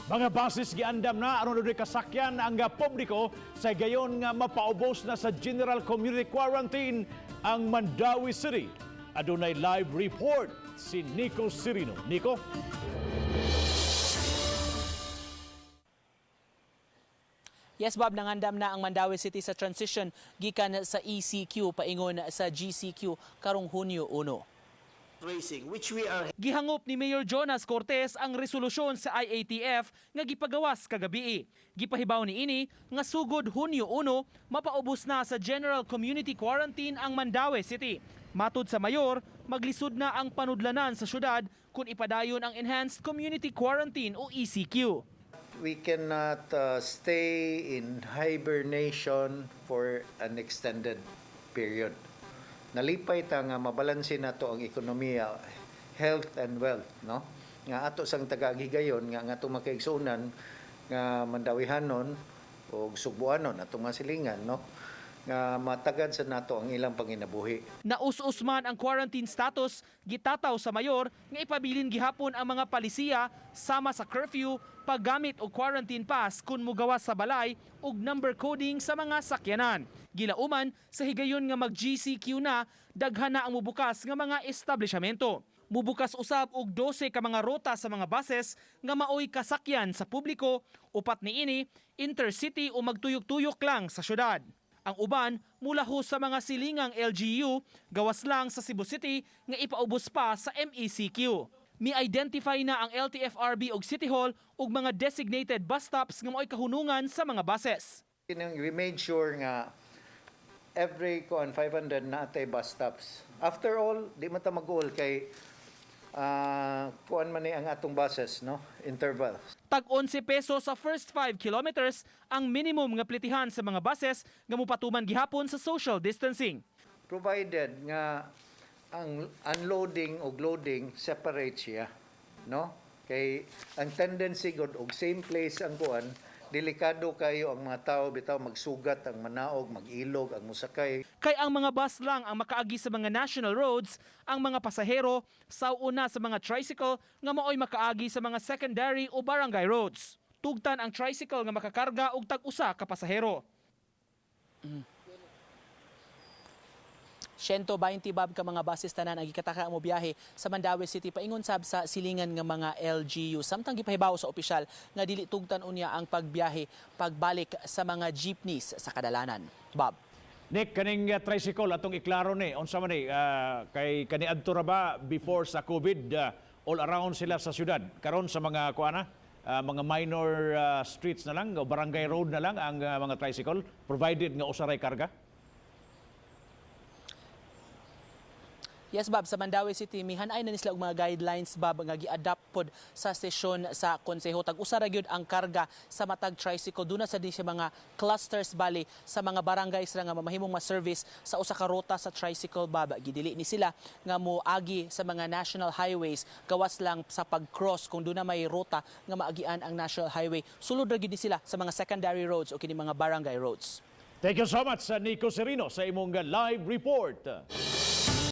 Mga basis giandam na aron ulit kasakyan ang publiko sa gayon nga mapaubos na sa General Community Quarantine ang Mandawi City. Adunay live report si Nico Sirino. Nico? Yes, Bob, nangandam na ang Mandawi City sa transition gikan sa ECQ paingon sa GCQ karong Hunyo 1. Gihangop ni Mayor Jonas Cortez ang resolusyon sa IATF nga gipagawas kagabi. Gipahibaw ni ini nga sugod Hunyo 1 mapaubos na sa General Community Quarantine ang Mandawi City. Matud sa mayor, maglisod na ang panudlanan sa syudad kung ipadayon ang Enhanced Community Quarantine o ECQ. We cannot stay in hibernation for an extended period. Nalipay ta nga mabalansin nato ang ekonomiya, health and wealth, no? Nga ato sang tagagigayon nga atong makaigsunan nga mandawihanon o subuanon atong masilingan, no? Nga matagad sa nato ang ilang panginabuhi. Naus-us man ang quarantine status, gitataw sa mayor nga ipabilin gihapon ang mga palisiya sama sa curfew, paggamit og quarantine pass kung mugawas sa balay ug number coding sa mga sakyanan. Gilauman sa higayon nga mag-GCQ na, daghan na ang mubukas nga mga establishmento. Mubukas usab og 12 ka mga rota sa mga buses nga maoy kasakyan sa publiko, upat niini intercity o magtuyok-tuyok lang sa syudad. Ang uban mula ho sa mga silingang LGU, gawas lang sa Cebu City nga ipaubos pa sa MECQ. Mi-identify na ang LTFRB og City Hall ug mga designated bus stops nga maoy kahunungan sa mga buses. We made sure nga every 500 na atay bus stops. After all, di man ta mag-goal kay kuan man ni ang atong buses, no? Interval. Tag 11 pesos sa first 5 kilometers ang minimum nga plitihan sa mga buses nga mupatuman gihapon sa social distancing. Provided nga ang unloading o loading separate siya, no? Kay ang tendency gud og same place ang kuan, delikado kayo ang mga tao bitaw magsugat ang manaog, mag-ilog ang musakay. Kay ang mga bus lang ang makaagi sa mga national roads, ang mga pasahero sauna sa mga tricycle nga maoy makaagi sa mga secondary o barangay roads. Tugtan ang tricycle nga makakarga og tag-usa ka pasahero. 120 Bob ka mga buses tanan ang gikataka mo biyahe sa Mandawi City paingon sab sa silingan nga mga LGU. Samtang gipahibaw sa opisyal nga dili tugtan unya ang pagbiyahe pagbalik sa mga jeepneys sa kadalanan. Bob. Nick, kaning tricycle atong iklaro ni unsa man ni kay kaniadto ra ba before sa COVID all around sila sa syudad. Karon sa mga kuana mga minor streets na lang o barangay road na lang ang mga tricycle provided nga usaray karga. Yes, Bob, sa Mandawi City, mihanay na nisla og mga guidelines, Bob, nga gi-adapt pod sa sesyon sa konseho. Tag-usa ra gyud ang karga sa matag tricycle. Doon na sa di siya mga clusters bali sa mga barangays ra nga mamahimong ma-service sa usa ka rota sa tricycle, Bob. Gidili ni sila nga moagi sa mga national highways, gawas lang sa pag-cross kung doon na may rota nga maagian ang national highway. Sulod ra gyud ni sila sa mga secondary roads o kini mga barangay roads. Thank you so much, Nico Sirino, sa imong live report.